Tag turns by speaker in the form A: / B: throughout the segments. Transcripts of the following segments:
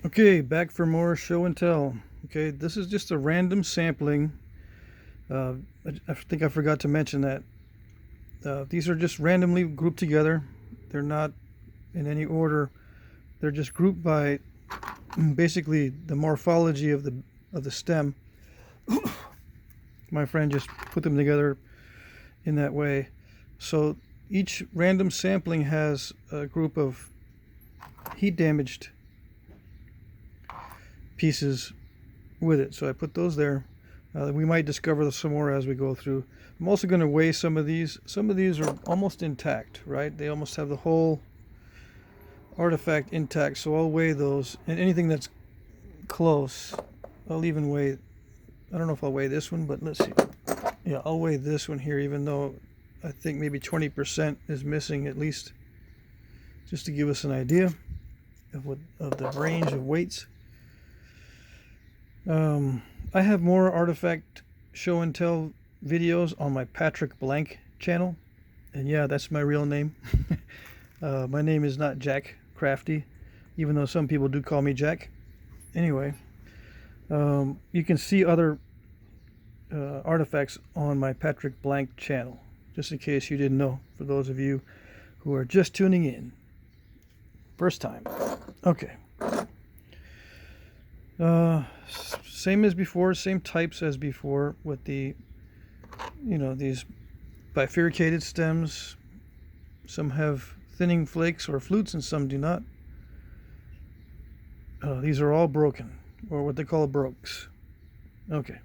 A: Okay, back for more show and tell. Okay, this is just a random sampling. Uh, I think I forgot to mention that. These are just randomly grouped together. They're not in any order. They're just grouped by basically the morphology of the stem. My friend just put them together in that way. So each random sampling has a group of heat damaged pieces with it. So I put those there. We might discover some more as we go through. I'm also going to weigh some of these. Some of these are almost intact, right? They almost have the whole artifact intact. So I'll weigh those. And anything that's close, I'll even weigh. I don't know if I'll weigh this one, but let's see. Yeah, I'll weigh this one here, even though I think maybe 20% is missing at least, just to give us an idea of the range of weights. I have more artifact show and tell videos on my Patrick Blank channel, and yeah, that's my real name. My name is not Jack Crafty, even though some people do call me Jack. Anyway, you can see other artifacts on my Patrick Blank channel, just in case you didn't know, for those of you who are just tuning in first time. Okay. Same as before, same types as before, with the, these bifurcated stems. Some have thinning flakes or flutes and some do not. These are all broken, or what they call brokes. Okay.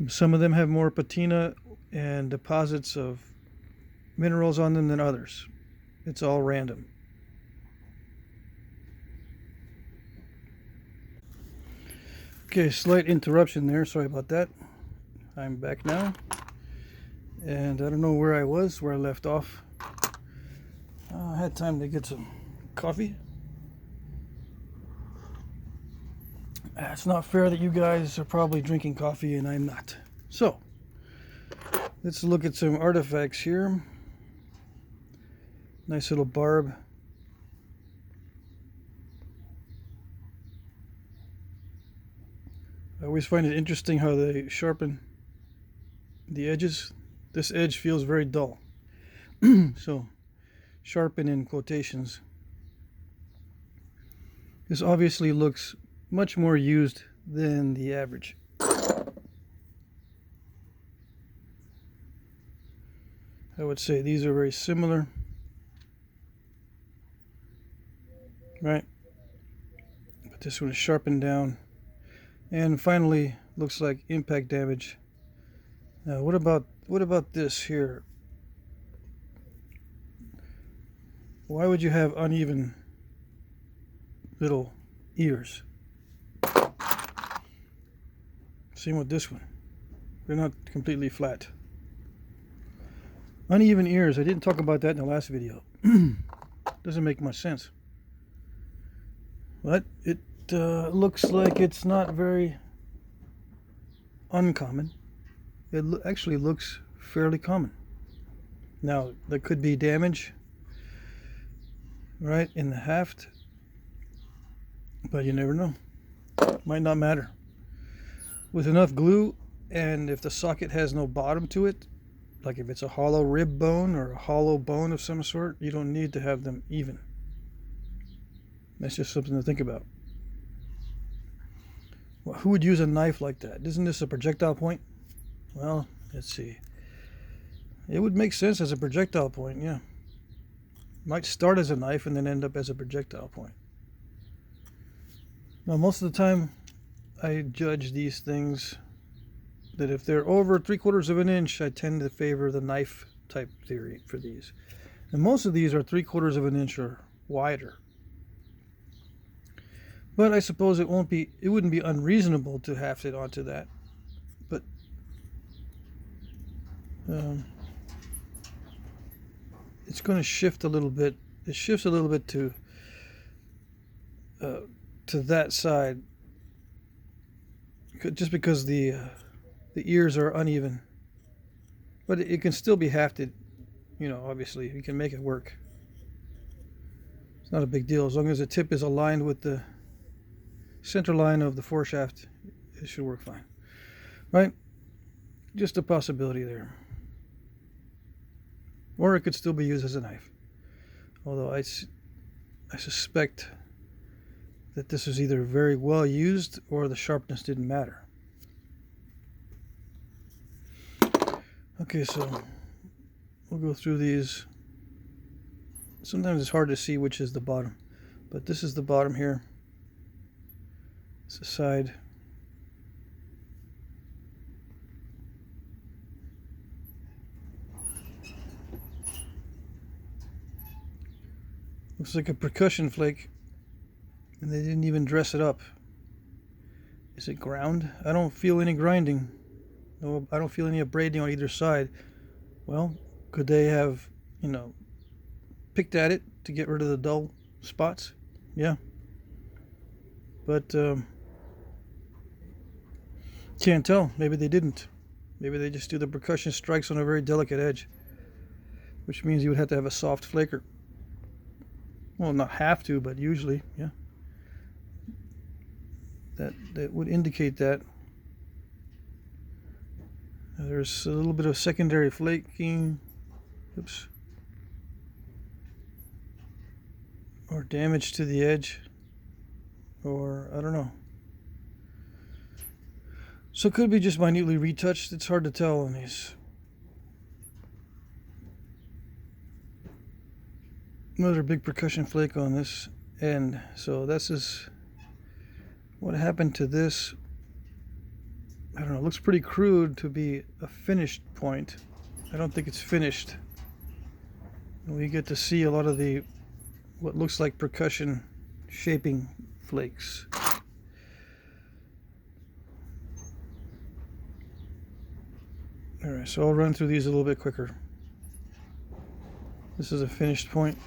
A: Some of them have more patina and deposits of minerals on them than others. It's all random. Okay, slight interruption there. Sorry about that. I'm back now. And I don't know where I left off. I had time to get some coffee. It's not fair that you guys are probably drinking coffee and I'm not. So, let's look at some artifacts here. Nice little barb. I always find it interesting how they sharpen the edges. This edge feels very dull. So, sharpen in quotations. This obviously looks much more used than the average. I would say these are very similar. Right? But this one is sharpened down. And finally, looks like impact damage. Now, what about this here? Why would you have uneven little ears? Same with this one. They're not completely flat. Uneven ears. I didn't talk about that in the last video. Doesn't make much sense. But it looks like it's not very uncommon. It actually looks fairly common. Now, there could be damage, right, in the haft, but you never know. Might not matter. With enough glue, and if the socket has no bottom to it, like if it's a hollow rib bone or a hollow bone of some sort, you don't need to have them even. That's just something to think about. Well, who would use a knife like that? Isn't this a projectile point? Well, let's see. It would make sense as a projectile point, yeah. Might start as a knife and then end up as a projectile point. Now, most of the time, I judge these things that if they're over 3/4 of an inch, I tend to favor the knife type theory for these. And most of these are 3/4 of an inch or wider. But I suppose it wouldn't be unreasonable to haft it onto that. But it's going to shift a little bit. It shifts a little bit to that side, just because the ears are uneven. But it can still be hafted. Obviously, you can make it work. It's not a big deal as long as the tip is aligned with the center line of the foreshaft. It should work fine, right? Just a possibility there. Or it could still be used as a knife, although I suspect that this was either very well used or the sharpness didn't matter. Okay, so we'll go through these. Sometimes it's hard to see which is the bottom, but this is the bottom here. It's the side. Looks like a percussion flake, and they didn't even dress it up. Is it ground? I don't feel any grinding. No, I don't feel any abrading on either side. Well, could they have, picked at it to get rid of the dull spots? Yeah. But can't tell. Maybe they didn't. Maybe they just do the percussion strikes on a very delicate edge, which means you would have to have a soft flaker. Well, not have to, but usually, yeah. That would indicate that. There's a little bit of secondary flaking. Oops. Or damage to the edge. Or, I don't know. So it could be just minutely retouched. It's hard to tell on these. Another big percussion flake on this end. So this is what happened to this. I don't know, it looks pretty crude to be a finished point. I don't think it's finished. And we get to see a lot of the what looks like percussion shaping flakes. Alright, so I'll run through these a little bit quicker. This is a finished point.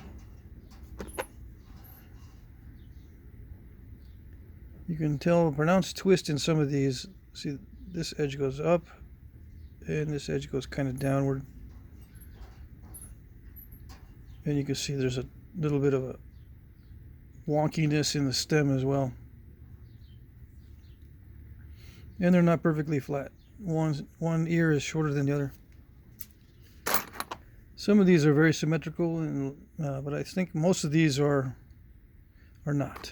A: You can tell a pronounced twist in some of these. See, this edge goes up and this edge goes kind of downward. And you can see there's a little bit of a wonkiness in the stem as well. And they're not perfectly flat. One ear is shorter than the other. Some of these are very symmetrical, but I think most of these are not.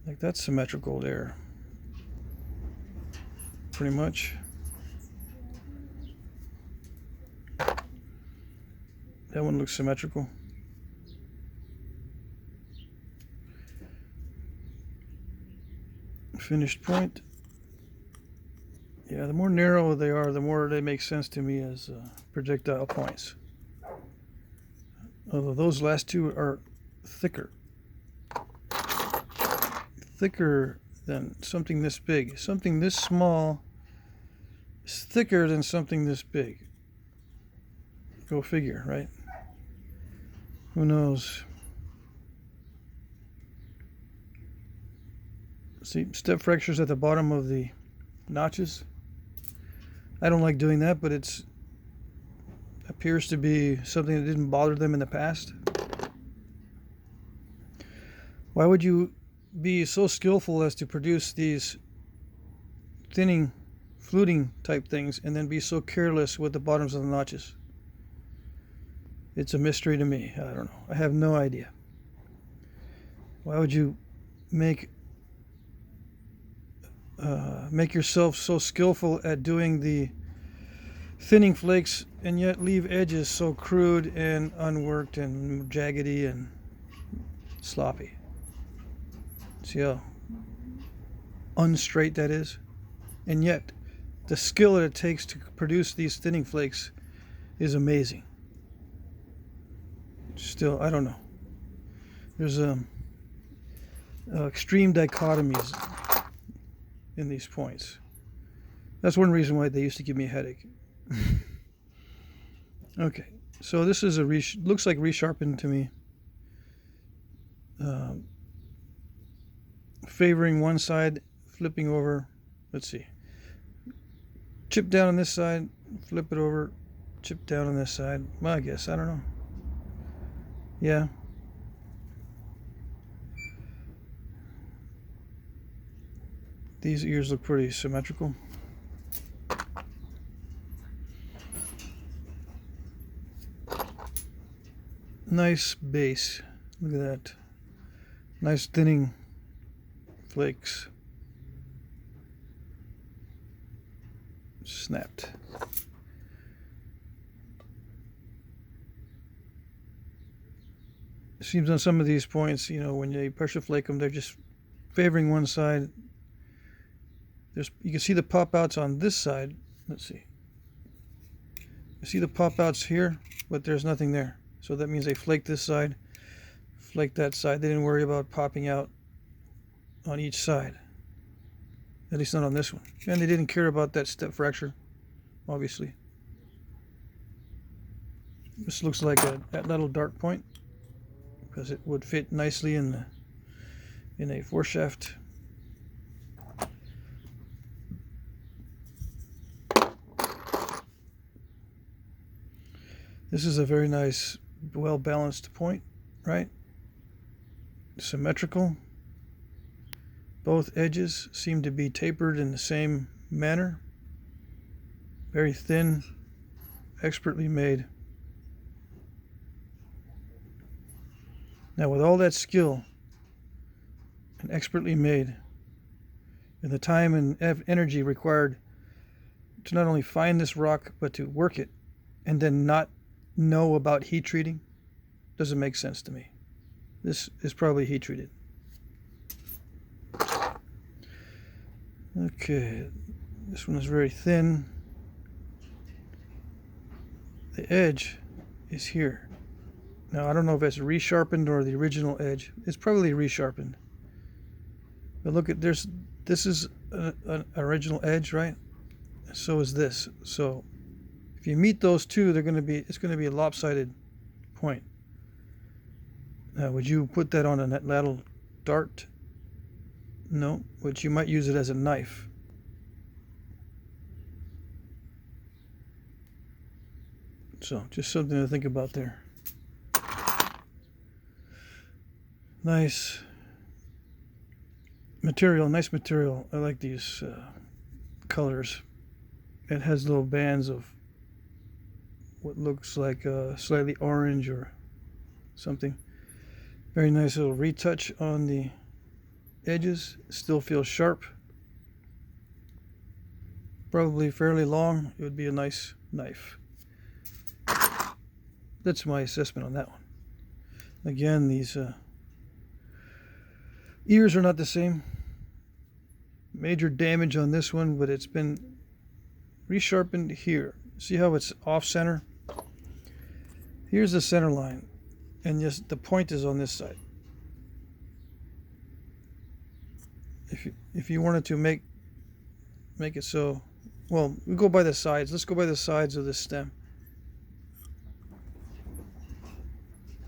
A: Like that's symmetrical there. Pretty much. That one looks symmetrical. Finished point. Yeah, the more narrow they are, the more they make sense to me as projectile points. Although those last two are thicker. Thicker than something this big. Something this small is thicker than something this big. Go figure, right? Who knows? See, step fractures at the bottom of the notches. I don't like doing that, but it appears to be something that didn't bother them in the past. Why would you be so skillful as to produce these thinning, fluting type things and then be so careless with the bottoms of the notches? It's a mystery to me. I don't know. I have no idea. Why would you make yourself so skillful at doing the thinning flakes and yet leave edges so crude and unworked and jaggedy and sloppy? See how unstraight that is? And yet the skill that it takes to produce these thinning flakes is amazing. Still, I don't know. There's extreme dichotomies in these points. That's one reason why they used to give me a headache. Okay, so this is looks like resharpened to me. Favoring one side, flipping over. Let's see. Chip down on this side, flip it over, chip down on this side. Well, I guess, I don't know. Yeah. These ears look pretty symmetrical. Nice base. Look at that. Nice thinning flakes. Snapped. It seems on some of these points, you know, when they pressure flake them, they're just favoring one side. You can see the pop outs on this side. Let's see. You see the pop outs here, but there's nothing there. So that means they flaked this side, flaked that side. They didn't worry about popping out on each side. At least not on this one. And they didn't care about that step fracture, obviously. This looks like that little dark point because it would fit nicely in a foreshaft. This is a very nice, well-balanced point, right? Symmetrical. Both edges seem to be tapered in the same manner. Very thin, expertly made. Now, with all that skill and expertly made, and the time and energy required to not only find this rock, but to work it, and then not know about heat treating, doesn't make sense to me. This is probably heat treated. Okay, this one is very thin. The edge is here. Now, I don't know if it's resharpened or the original edge. It's probably resharpened. But look at this is an original edge, right? So is this. So if you meet those two, it's going to be a lopsided point. Now, would you put that on a lateral dart? No, but you might use it as a knife. So just something to think about there. Nice material, nice material. I like these colors. It has little bands of what looks like slightly orange or something. Very nice little retouch on the edges. Still feels sharp. Probably fairly long. It would be a nice knife. That's my assessment on that one. Again, these ears are not the same. Major damage on this one, but it's been resharpened here. See how it's off center? Here's the center line, and just the point is on this side. If you wanted to make it so, well, we go by the sides. Let's go by the sides of this stem.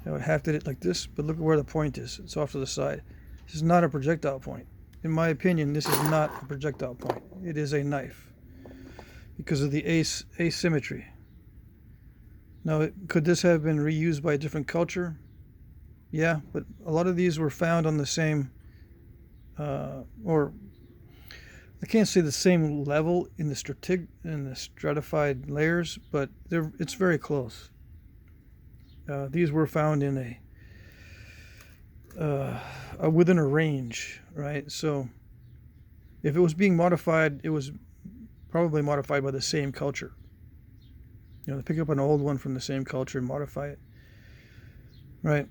A: I would hafted it like this, but look at where the point is. It's off to the side. This is not a projectile point. In my opinion, this is not a projectile point. It is a knife because of the asymmetry. Now, could this have been reused by a different culture? Yeah, but a lot of these were found on the same, or I can't say the same level in the stratified layers, but it's very close. These were found in within a range, right? So if it was being modified, it was probably modified by the same culture. You know, pick up an old one from the same culture and modify it, right?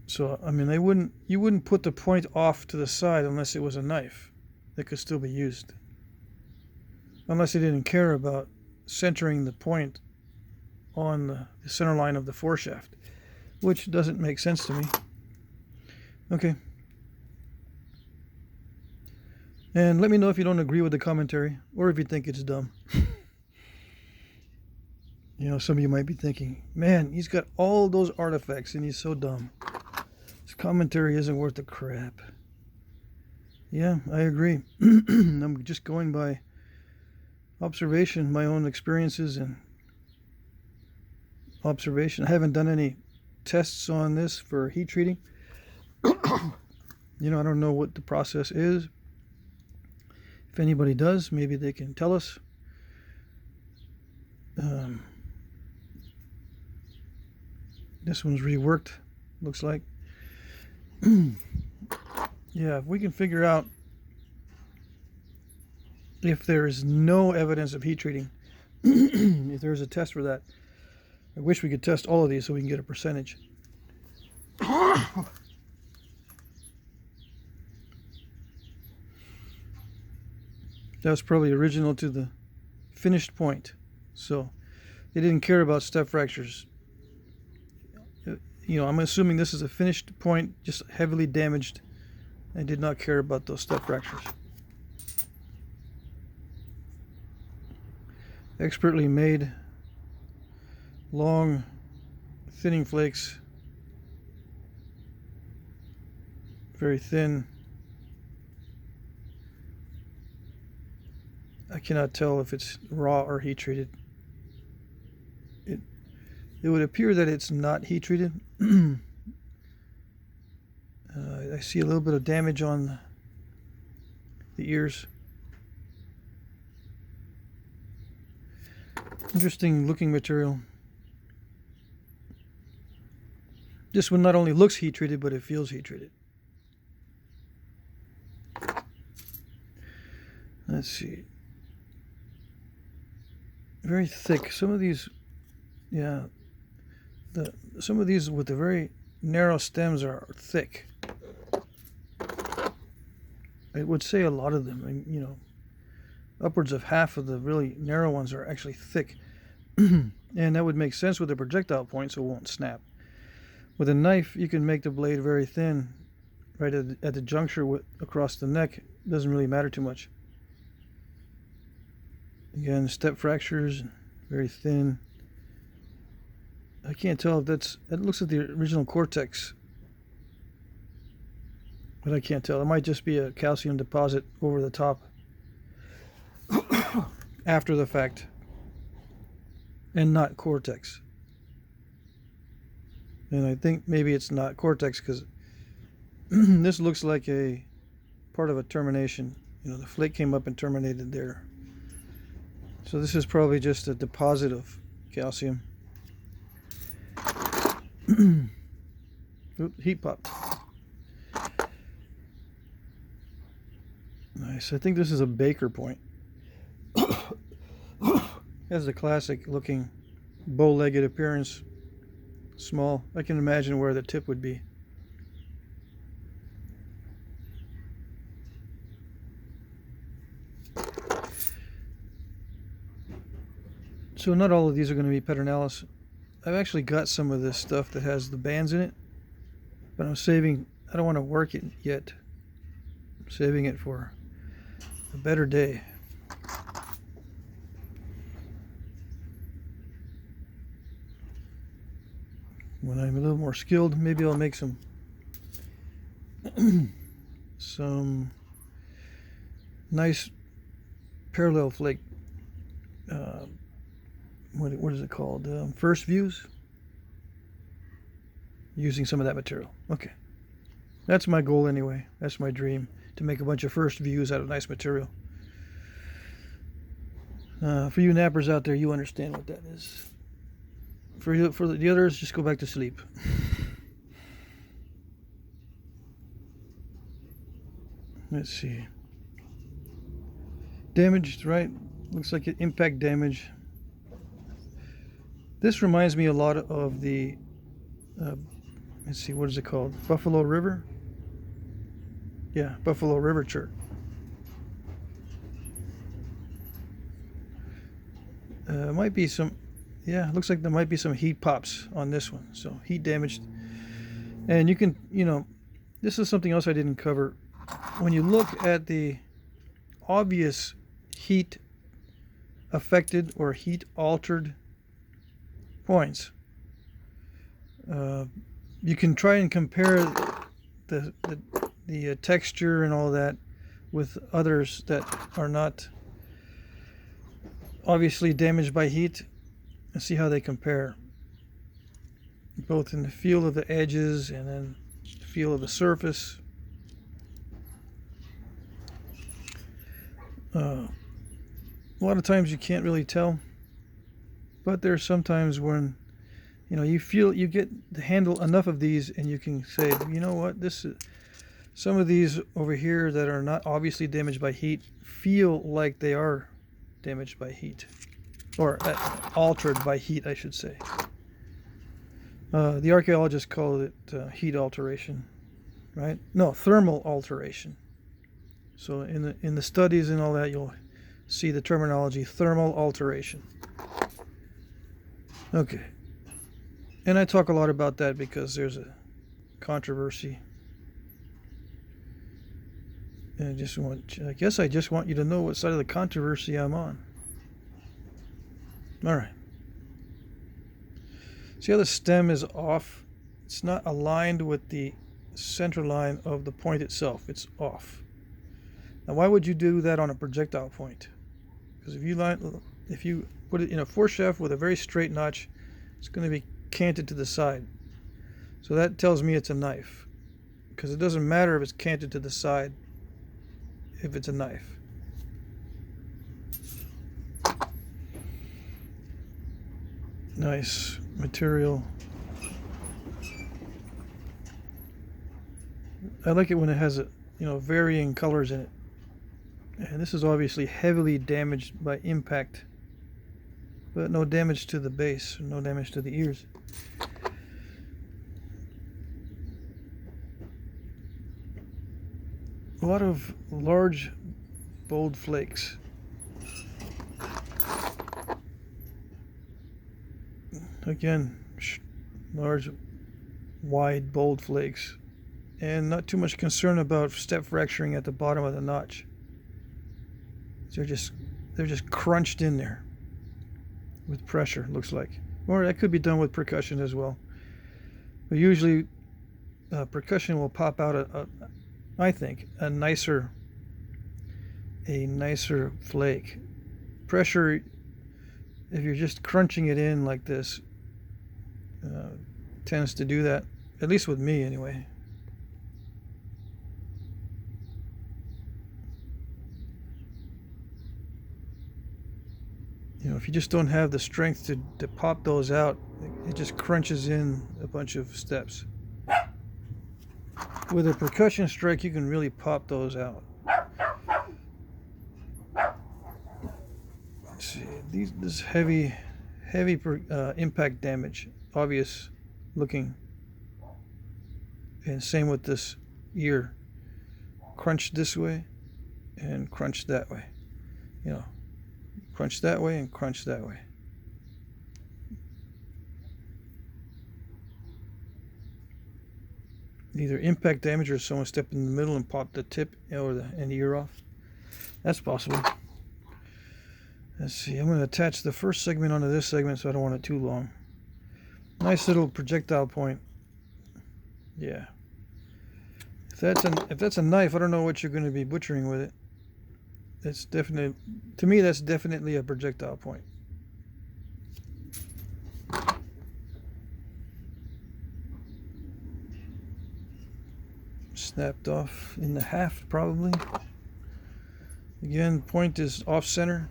A: So I mean, you wouldn't put the point off to the side unless it was a knife that could still be used, unless they didn't care about centering the point on the center line of the foreshaft, which doesn't make sense to me. Okay. And let me know if you don't agree with the commentary or if you think it's dumb. You know, some of you might be thinking, man, he's got all those artifacts and he's so dumb. His commentary isn't worth a crap. Yeah, I agree. I'm just going by observation, my own experiences and observation. I haven't done any tests on this for heat treating. You know, I don't know what the process is. If anybody does, maybe they can tell us. This one's reworked, looks like. Yeah, if we can figure out if there is no evidence of heat treating, if there's a test for that. I wish we could test all of these so we can get a percentage. That's probably original to the finished point. So they didn't care about step fractures. You know, I'm assuming this is a finished point, just heavily damaged. I did not care about those step fractures. Expertly made, long thinning flakes, very thin. I cannot tell if it's raw or heat treated. It would appear that it's not heat treated. I see a little bit of damage on the ears. Interesting looking material. This one not only looks heat treated, but it feels heat treated. Let's see. Very thick. Some of these, yeah, some of these with the very narrow stems are thick. I would say a lot of them, and you know, upwards of half of the really narrow ones are actually thick. And that would make sense with the projectile point, so it won't snap. With a knife, you can make the blade very thin, right at the juncture across the neck. It doesn't really matter too much. Again, step fractures, very thin. I can't tell if it looks like the original cortex, but I can't tell. It might just be a calcium deposit over the top after the fact, and not cortex. And I think maybe it's not cortex because this looks like a part of a termination. You know, the flake came up and terminated there. So this is probably just a deposit of calcium. Oops, heat pop. Nice. I think this is a Baker point. Has the classic looking bow-legged appearance. Small. I can imagine where the tip would be. So not all of these are going to be peternalis. I've actually got some of this stuff that has the bands in it, but I'm saving. I don't want to work it yet. I'm saving it for a better day. When I'm a little more skilled, maybe I'll make some nice parallel flake. What is it called? First views. Using some of that material. Okay, that's my goal anyway. That's my dream, to make a bunch of first views out of nice material. For you nappers out there, you understand what that is. For the others, just go back to sleep. Let's see. Damaged, right? Looks like impact damage. This reminds me a lot of the, let's see, what is it called? Buffalo River? Yeah, Buffalo River chert. Might be some, yeah, looks like there might be some heat pops on this one. So heat damaged. And you can, you know, this is something else I didn't cover. When you look at the obvious heat affected or heat altered points, you can try and compare the texture and all that with others that are not obviously damaged by heat, and see how they compare, both in the feel of the edges and then the feel of the surface. A lot of times you can't really tell, but there's sometimes when you feel you get to handle enough of these, and you can say, you know what, this is some of these over here that are not obviously damaged by heat feel like they are damaged by heat, or altered by heat, I should say. The archaeologists call it heat alteration, right? No, thermal alteration. So in the studies and all that, you'll see the terminology thermal alteration. Okay. And I talk a lot about that because there's a controversy. And I guess I just want you to know what side of the controversy I'm on. All right. See how the stem is off? It's not aligned with the center line of the point itself. It's off. Now, why would you do that on a projectile point? Because if you put it in a foreshaft with a very straight notch, it's going to be canted to the side. So that tells me it's a knife, because it doesn't matter if it's canted to the side if it's a knife. Nice material. I like it when it has varying colors in it. And this is obviously heavily damaged by impact, but no damage to the base, no damage to the ears. A lot of large, bold flakes. Again, large, wide, bold flakes. And not too much concern about step fracturing at the bottom of the notch. They're just crunched in there with pressure, looks like. Or that could be done with percussion as well. But usually percussion will pop out I think a nicer flake. Pressure, if you're just crunching it in like this, tends to do that, at least with me anyway. If you just don't have the strength to pop those out, it just crunches in a bunch of steps. With a percussion strike, you can really pop those out. Let's see, this heavy impact damage, obvious looking. And same with this ear. Crunch this way and crunch that way. Crunch that way and crunch that way. Either impact damage or someone stepped in the middle and popped the tip or the ear off. That's possible. Let's see, I'm going to attach the first segment onto this segment so I don't want it too long. Nice little projectile point. Yeah. If that's a knife, I don't know what you're going to be butchering with it. To me, that's definitely a projectile point. Snapped off in the haft, probably. Again, point is off center.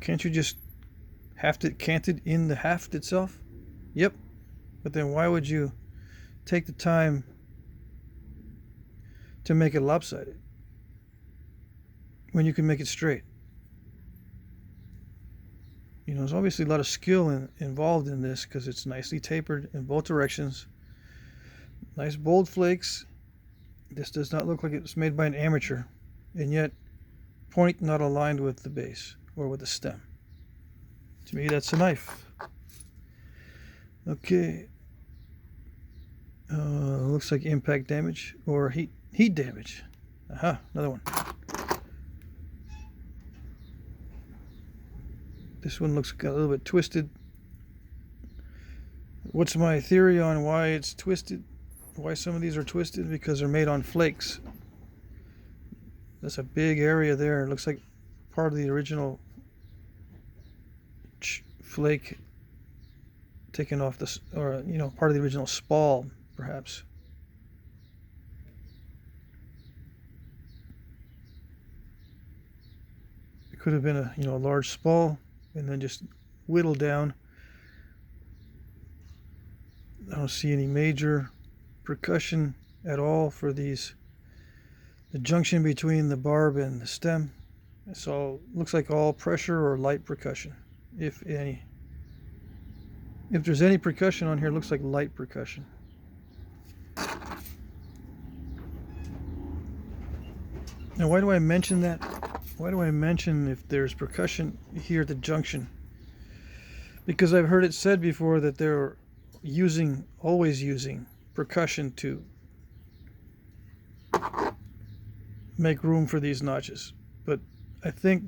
A: Can't you just haft it canted in the haft itself? Yep. But then why would you take the time to make it lopsided when you can make it straight? There's obviously a lot of skill involved in this, because it's nicely tapered in both directions. Nice bold flakes. This does not look like it was made by an amateur, and yet point not aligned with the base or with the stem. To me, that's a knife. Okay. Looks like impact damage or heat damage. Aha, another one. This one looks a little bit twisted. What's my theory on why it's twisted? Why some of these are twisted? Because they're made on flakes. That's a big area there. It looks like part of the original flake taken off this, or part of the original spall, perhaps. Could have been a large spall and then just whittled down. I don't see any major percussion at all for these. The junction between the barb and the stem. So looks like all pressure or light percussion, if any. If there's any percussion on here, it looks like light percussion. Now, why do I mention that? Why do I mention if there's percussion here at the junction? Because I've heard it said before that they're always using percussion to make room for these notches. But I think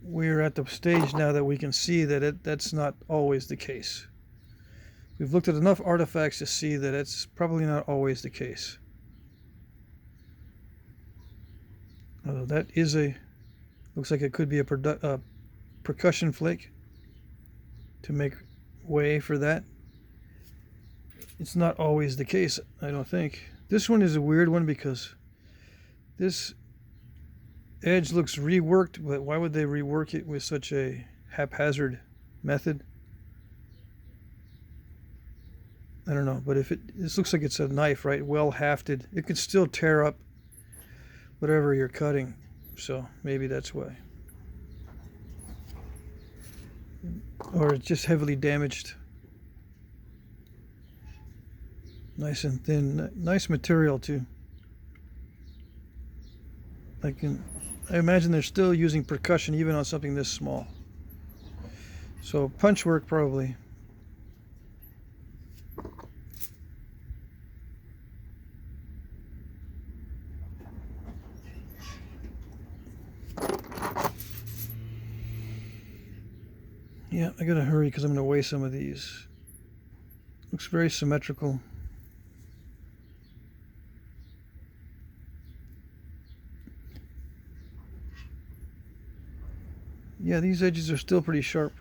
A: we're at the stage now that we can see that that's not always the case. We've looked at enough artifacts to see that it's probably not always the case. Although that is looks like it could be a percussion flake to make way for that. It's not always the case, I don't think. This one is a weird one because this edge looks reworked, but why would they rework it with such a haphazard method? I don't know, but this looks like it's a knife, right? Well hafted. It could still tear up whatever you're cutting, so maybe that's why. Or it's just heavily damaged. Nice and thin, nice material too. I imagine they're still using percussion even on something this small. So punch work probably. Yeah, I gotta hurry because I'm gonna weigh some of these. Looks very symmetrical. Yeah, these edges are still pretty sharp.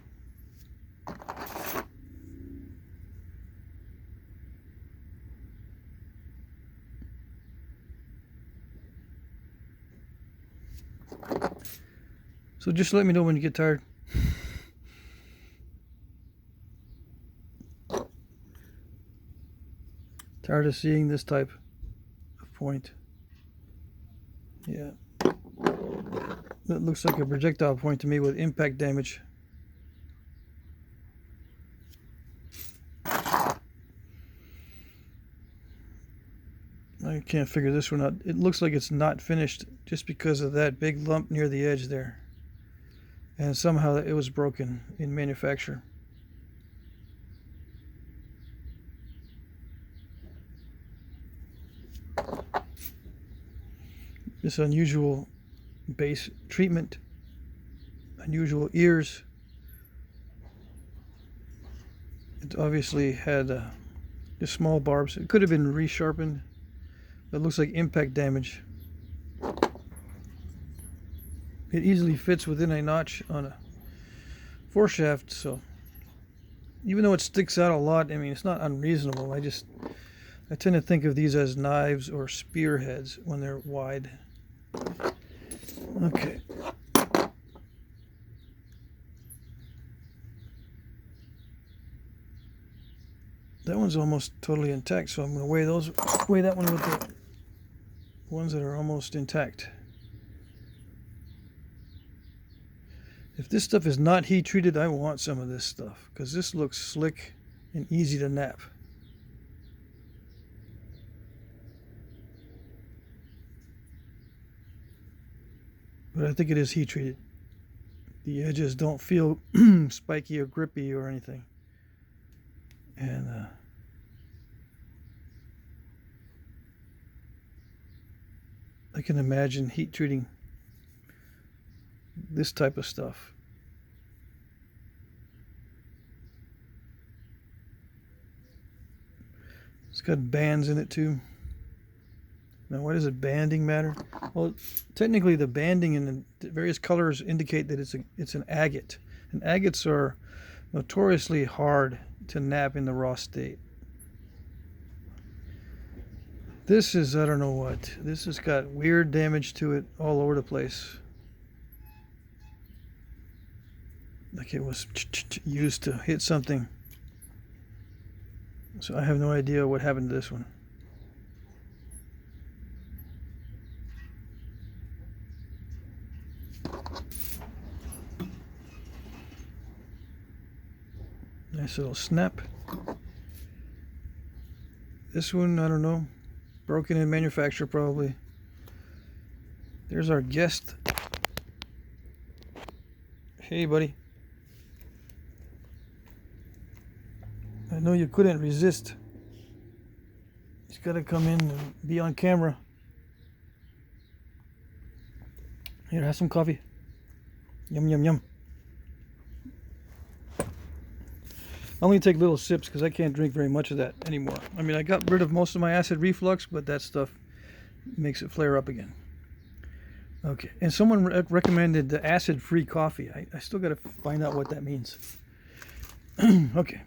A: So just let me know when you get tired. Tired of seeing this type of point. Yeah. That looks like a projectile point to me with impact damage. I can't figure this one out. It looks like it's not finished just because of that big lump near the edge there. And somehow it was broken in manufacture. This unusual base treatment, unusual ears. It obviously had just small barbs. It could have been resharpened, but it looks like impact damage. It easily fits within a notch on a foreshaft, so even though it sticks out a lot, I mean, it's not unreasonable. I tend to think of these as knives or spearheads when they're wide. Okay. That one's almost totally intact, so I'm going to weigh that one with the ones that are almost intact. If this stuff is not heat treated, I want some of this stuff because this looks slick and easy to nap. But I think it is heat treated. The edges don't feel spiky or grippy or anything. And I can imagine heat treating this type of stuff. It's got bands in it too. Now, why does it banding matter? Well, technically, the banding in the various colors indicate that it's an agate, and agates are notoriously hard to nap in the raw state. This is, I don't know what. This has got weird damage to it all over the place. like it was used to hit something. So I have no idea what happened to this one. Nice little snap. This one, I don't know. Broken in manufacture probably. There's our guest. Hey, buddy. I know you couldn't resist. He's got to come in and be on camera. Here, have some coffee. Yum, yum, yum. I only take little sips because I can't drink very much of that anymore. I mean, I got rid of most of my acid reflux, but that stuff makes it flare up again. Okay, and someone recommended the acid-free coffee. I still got to find out what that means. Okay.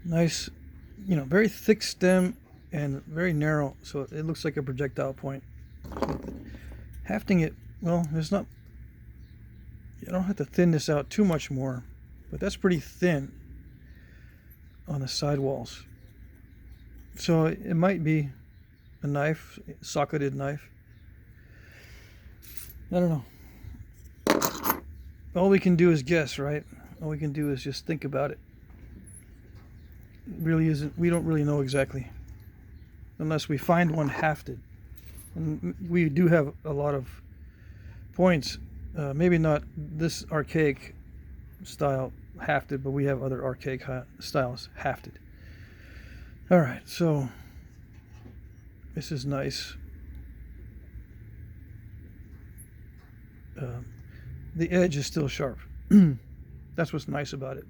A: Nice, you know, very thick stem and very narrow, so it looks like a projectile point. Hafting it, well, there's not, you don't have to thin this out too much more, but that's pretty thin on the sidewalls. So it might be a knife, socketed knife. I don't know. All we can do is guess, right? All we can do is just think about it. It really isn't, we don't really know exactly. Unless we find one hafted. And we do have a lot of points. Maybe not this archaic style hafted, but we have other archaic styles hafted. All right, so this is nice. The edge is still sharp. That's what's nice about it.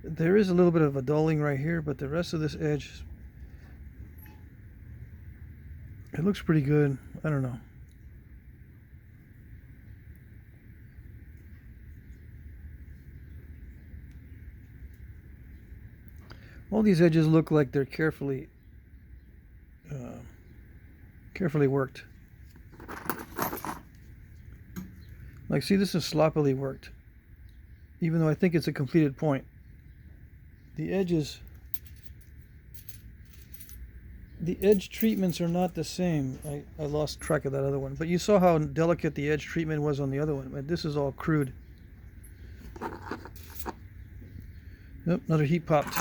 A: There is a little bit of a dulling right here, but the rest of this edge, it looks pretty good. I don't know. All these edges look like they're carefully worked. Like, see, this is sloppily worked, even though I think it's a completed point. The edges, the edge treatments are not the same. I lost track of that other one, but you saw how delicate the edge treatment was on the other one. But this is all crude. Yep, another heat popped.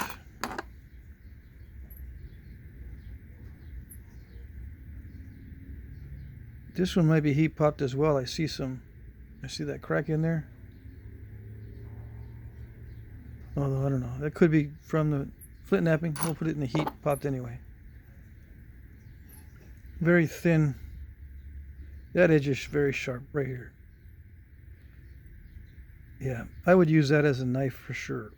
A: This one might be heat popped as well. I see that crack in there. Although I don't know. That could be from the flint knapping. We'll put it in the heat popped anyway. Very thin. That edge is very sharp right here. Yeah, I would use that as a knife for sure.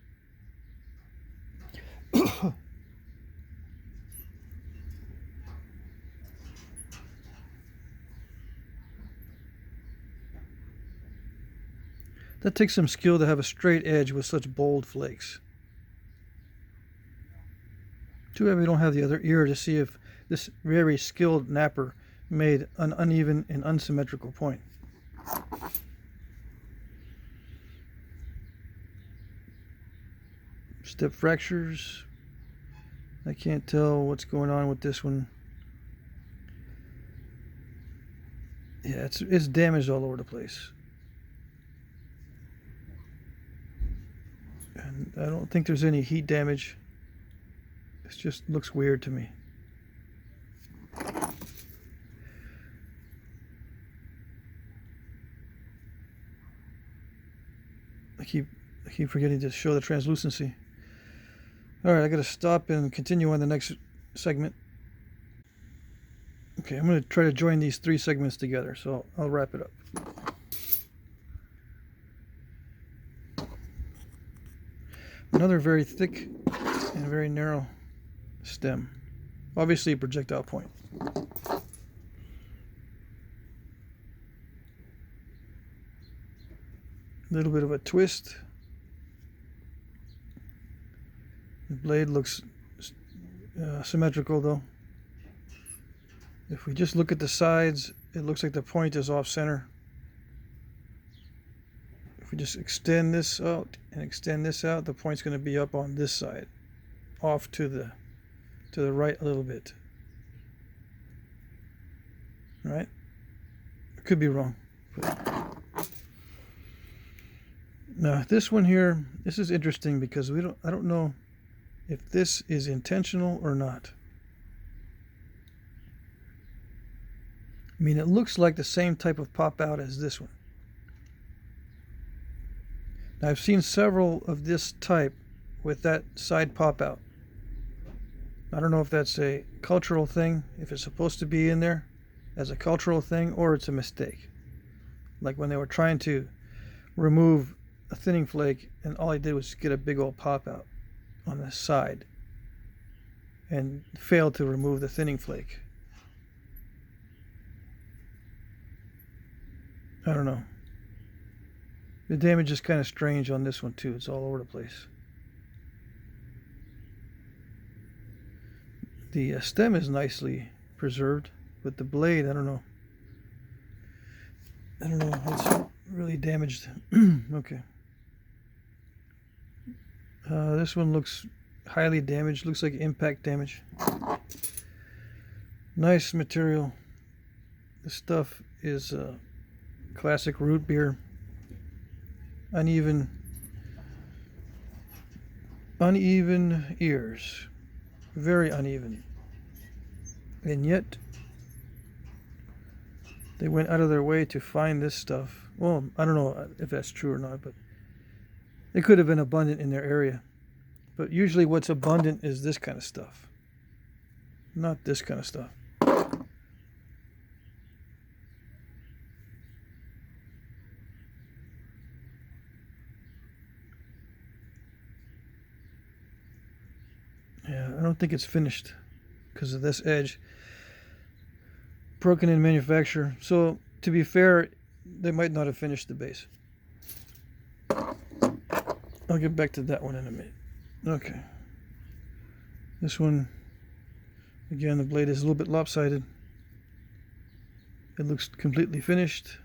A: That takes some skill to have a straight edge with such bold flakes. Too bad we don't have the other ear to see if this very skilled napper made an uneven and unsymmetrical point. Step fractures. I can't tell what's going on with this one. Yeah, it's damaged all over the place. And I don't think there's any heat damage. It just looks weird to me. I keep forgetting to show the translucency. All right, I got to stop and continue on the next segment. Okay, I'm going to try to join these three segments together, so I'll wrap it up. Another very thick and very narrow stem. Obviously a projectile point. A little bit of a twist. The blade looks symmetrical though. If we just look at the sides, it looks like the point is off center. If we just extend this out and extend this out, the point's going to be up on this side, off to the right a little bit. Right? I could be wrong. Now this one here, this is interesting because I don't know if this is intentional or not. I mean, it looks like the same type of pop out as this one. Now, I've seen several of this type with that side pop out. I don't know if that's a cultural thing, if it's supposed to be in there as a cultural thing, or it's a mistake. Like when they were trying to remove a thinning flake and all I did was get a big old pop out on the side and failed to remove the thinning flake. I don't know. The damage is kind of strange on this one too. It's all over the place. The stem is nicely preserved, but the blade, I don't know. It's really damaged. Okay. This one looks highly damaged. Looks like impact damage. Nice material. The stuff is classic root beer. Uneven ears, very uneven, and yet they went out of their way to find this stuff. Well, I don't know if that's true or not, but it could have been abundant in their area. But usually what's abundant is this kind of stuff, not this kind of stuff. Yeah, I don't think it's finished because of this edge. Broken in manufacture. So, to be fair, they might not have finished the base. I'll get back to that one in a minute. Okay. This one, again, the blade is a little bit lopsided. It looks completely finished.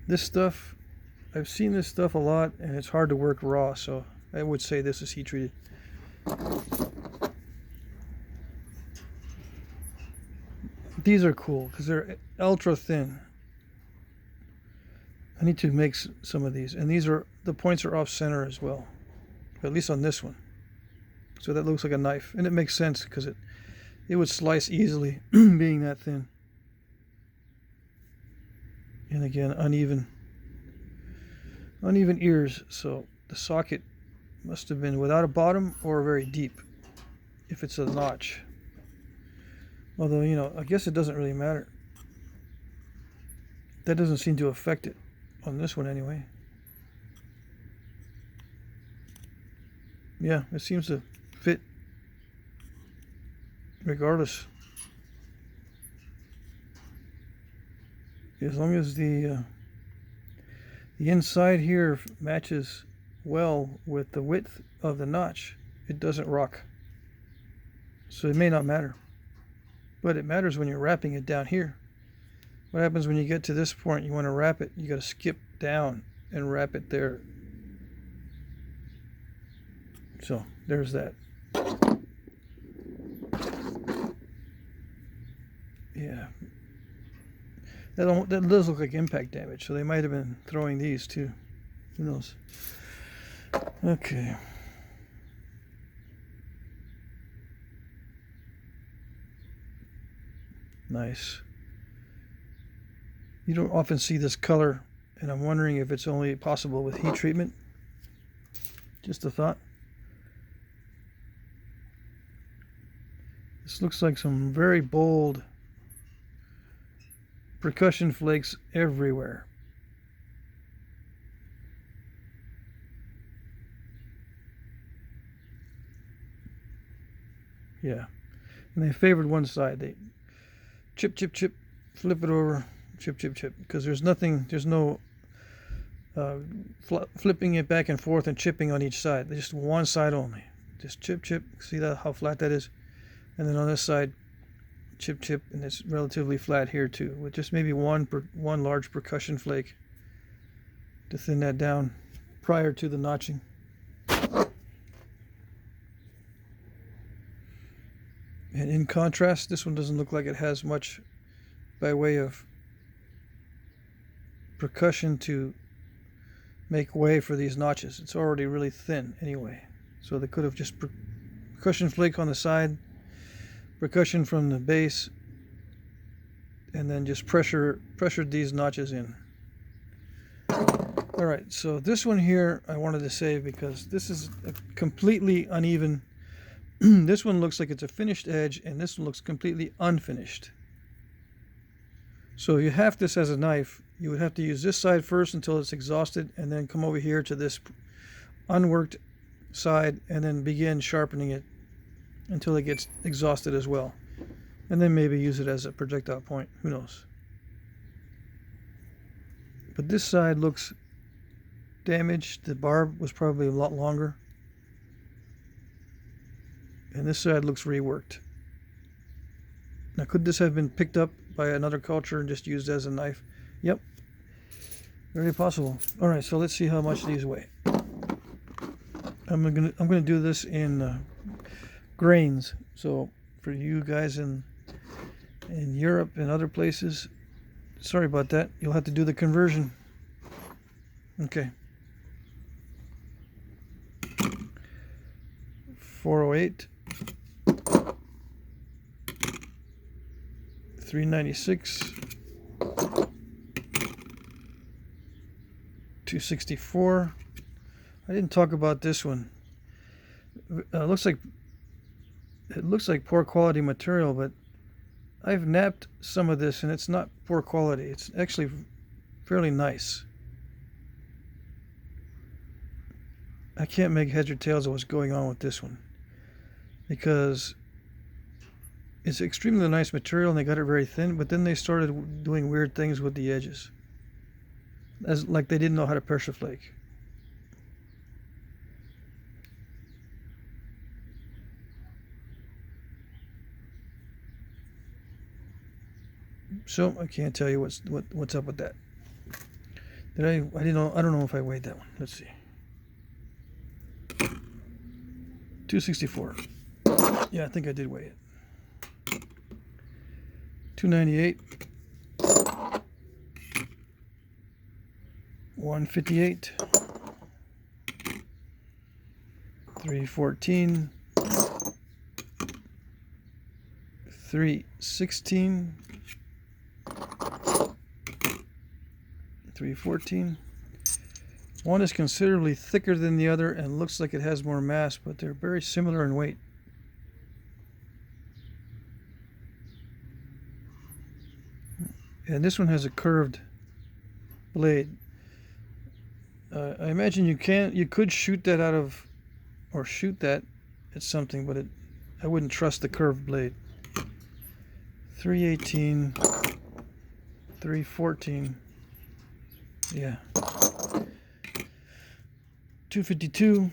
A: This stuff, I've seen this stuff a lot, and it's hard to work raw, so I would say this is heat treated. These are cool because they're ultra thin. I need to make some of these, and the points are off center as well, at least on this one. So that looks like a knife, and it makes sense because it would slice easily, being that thin. And again, uneven ears, so the socket must have been without a bottom or very deep if it's a notch. Although, I guess it doesn't really matter. That doesn't seem to affect it on this one anyway. Yeah, it seems to fit regardless. As long as the inside here matches well with the width of the notch, it doesn't rock. So it may not matter. But it matters when you're wrapping it down here. What happens when you get to this point, you want to wrap it, you got to skip down and wrap it there. So there's that. Yeah. That does look like impact damage, so they might have been throwing these too. Who knows? Okay. Nice. You don't often see this color, and I'm wondering if it's only possible with heat treatment. Just a thought. This looks like some very bold percussion flakes everywhere. Yeah. And they favored one side. They chip, chip, chip, flip it over, chip, chip, chip. Because there's no flipping it back and forth and chipping on each side. Just one side only. Just chip, chip. See how flat that is? And then on this side, chip, and it's relatively flat here too, with just maybe one large percussion flake to thin that down prior to the notching. And in contrast, this one doesn't look like it has much by way of percussion to make way for these notches. It's already really thin anyway. So they could have just percussion flake on the side, percussion from the base, and then just pressured these notches in. All right, so this one here I wanted to save because this is a completely uneven. This one looks like it's a finished edge, and this one looks completely unfinished. So you haft this as a knife. You would have to use this side first until it's exhausted, and then come over here to this unworked side, and then begin sharpening it until it gets exhausted as well. And then maybe use it as a projectile point. Who knows? But this side looks damaged. The barb was probably a lot longer. And this side looks reworked. Now, could this have been picked up by another culture and just used as a knife? Yep, very possible. All right, so let's see how much these weigh. I'm gonna do this in grains. So for you guys in Europe and other places, sorry about that. You'll have to do the conversion. Okay. 408. 396, 264. I didn't talk about this one. It looks like poor quality material, but I've napped some of this and it's not poor quality. It's actually fairly nice. I can't make heads or tails of what's going on with this one because it's extremely nice material and they got it very thin, but then they started doing weird things with the edges, as like they didn't know how to pressure flake. So I can't tell you what's up with that. I don't know if I weighed that one. Let's see. 264. Yeah, I think I did weigh it. 298, 158, 314, 316, 314. One is considerably thicker than the other and looks like it has more mass, but they're very similar in weight. And this one has a curved blade. I imagine you could shoot that out of, or shoot that at something, but I wouldn't trust the curved blade. 318, 314, yeah. 252,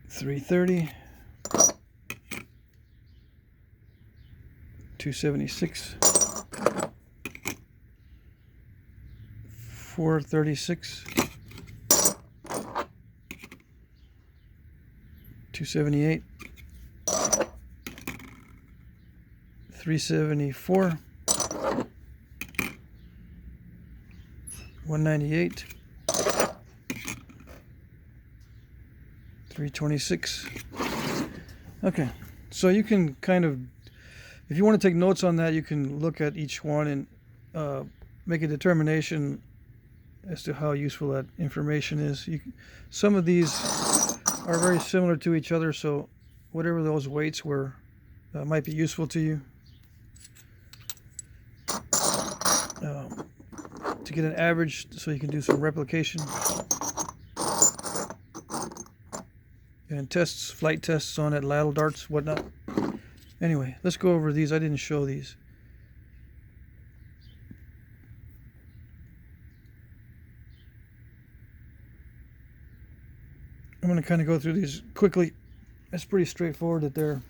A: 330. 276, 436, 278, 374, 198, 326. Okay, so you can kind of, if you want to take notes on that, you can look at each one and make a determination as to how useful that information is. Some of these are very similar to each other, so whatever those weights were might be useful to you. To get an average so you can do some replication. And tests, flight tests on it, lateral darts, whatnot. Anyway, let's go over these. I didn't show these. I'm going to kind of go through these quickly. it's pretty straightforward that they're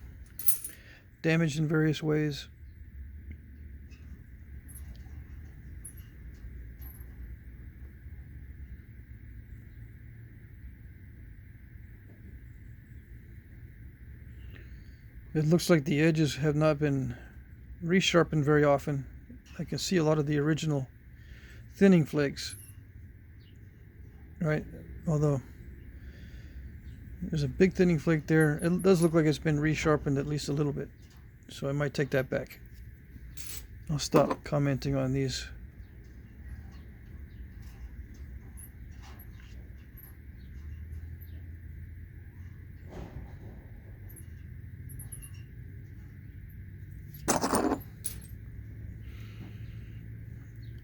A: damaged in various ways. It looks like the edges have not been resharpened very often. I can see a lot of the original thinning flakes, right? Although there's a big thinning flake there. It does look like it's been resharpened at least a little bit. So I might take that back. I'll stop commenting on these.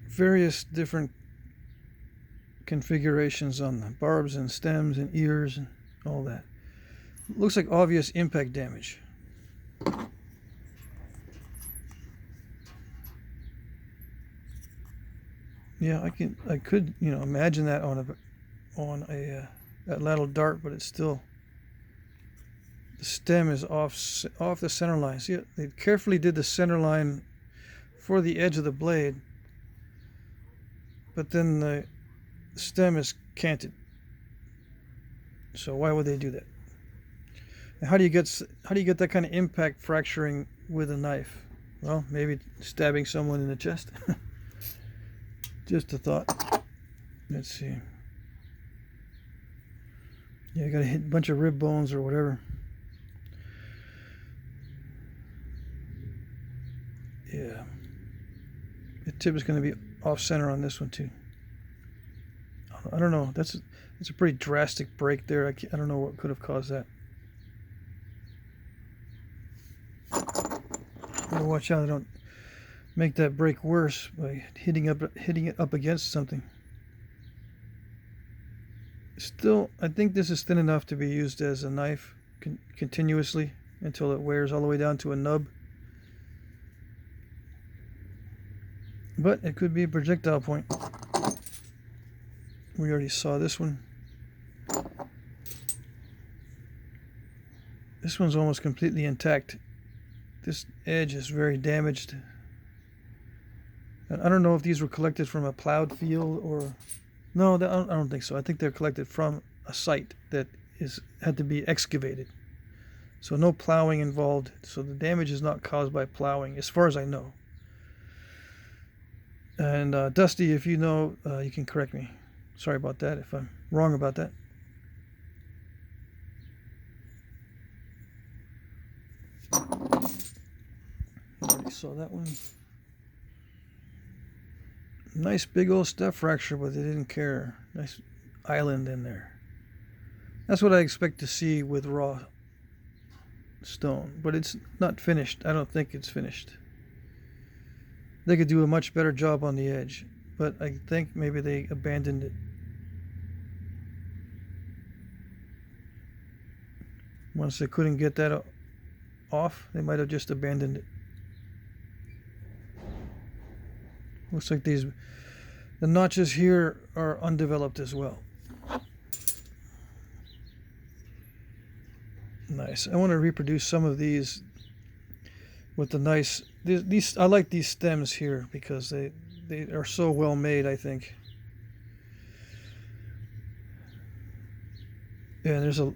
A: Various different configurations on the barbs and stems and ears and all that. Looks like obvious impact damage. Yeah, I could, imagine that on a lateral dart, but it's still, the stem is off the center line. See, they carefully did the center line for the edge of the blade, but then the stem is canted. So why would they do that? And how do you get that kind of impact fracturing with a knife? Well, maybe stabbing someone in the chest. Just a thought. Let's see. Yeah, I got to hit a bunch of rib bones or whatever. Yeah. The tip is going to be off center on this one too. I don't know. It's a pretty drastic break there. I don't know what could have caused that. Gotta watch out I don't make that break worse by hitting it up against something. Still, I think this is thin enough to be used as a knife continuously until it wears all the way down to a nub. But it could be a projectile point. We already saw this one. This one's almost completely intact. This edge is very damaged. And I don't know if these were collected from a plowed field or... No, I don't think so. I think they're collected from a site that had to be excavated. So no plowing involved. So the damage is not caused by plowing, as far as I know. And Dusty, if you know, you can correct me. Sorry about that if I'm wrong about that. Already saw that one. Nice big old step fracture, but they didn't care. Nice island in there. That's what I expect to see with raw stone, but it's not finished. I don't think it's finished. They could do a much better job on the edge, but I think maybe they abandoned it. Once they couldn't get that off, they might have just abandoned it. Looks like the notches here are undeveloped as well. Nice. I want to reproduce some of these with the nice... These I like these stems here because they are so well made, I think. Yeah, there's a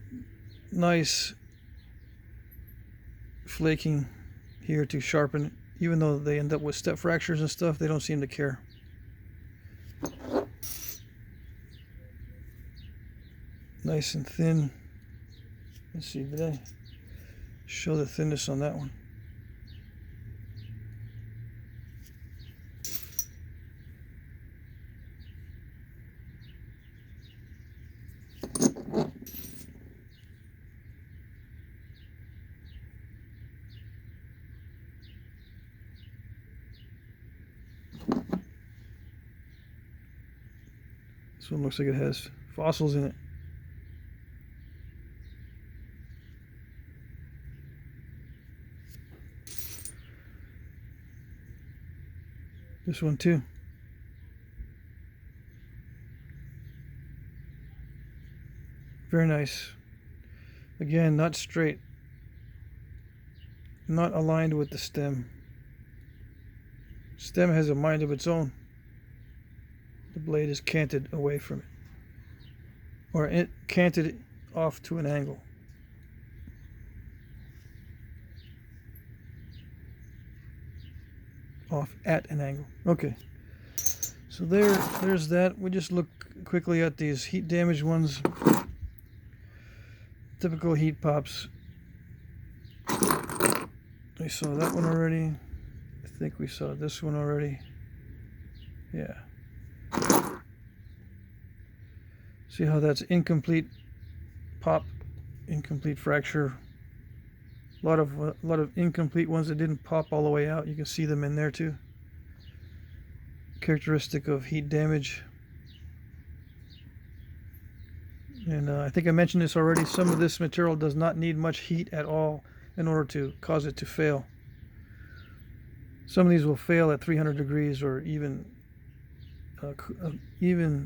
A: nice flaking here to sharpen it. Even though they end up with step fractures and stuff, they don't seem to care. Nice and thin. Let's see, did I show the thinness on that one? This one looks like it has fossils in it. This one too. Very nice. Again, not straight, not aligned with the stem. Stem has a mind of its own. The blade is canted away from it, or it canted off to an angle. Off at an angle. Okay. So there's that. We just look quickly at these heat damaged ones. Typical heat pops. We saw that one already. I think we saw this one already. Yeah. See how that's incomplete pop, incomplete fracture. A lot of incomplete ones that didn't pop all the way out. You can see them in there too. Characteristic of heat damage. And I think I mentioned this already. Some of this material does not need much heat at all in order to cause it to fail. Some of these will fail at 300 degrees or even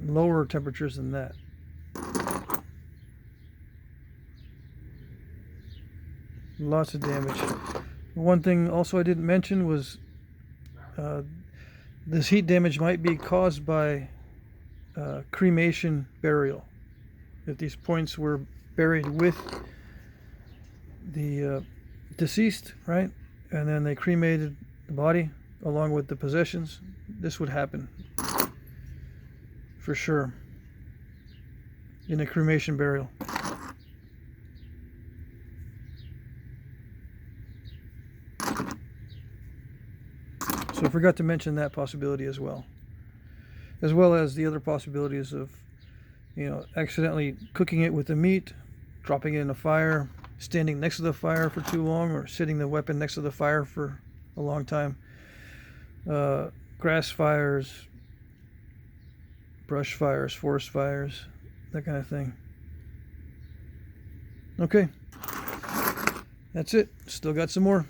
A: lower temperatures than that. Lots of damage. One thing also I didn't mention was this heat damage might be caused by cremation burial. If these points were buried with the deceased, right, and then they cremated the body along with the possessions, this would happen for sure in a cremation burial. So I forgot to mention that possibility as well as the other possibilities of, you know, accidentally cooking it with the meat, dropping it in a fire, standing next to the fire for too long, or sitting the weapon next to the fire for a long time, grass fires, brush fires, forest fires, that kind of thing. Okay, that's it. Still got some more.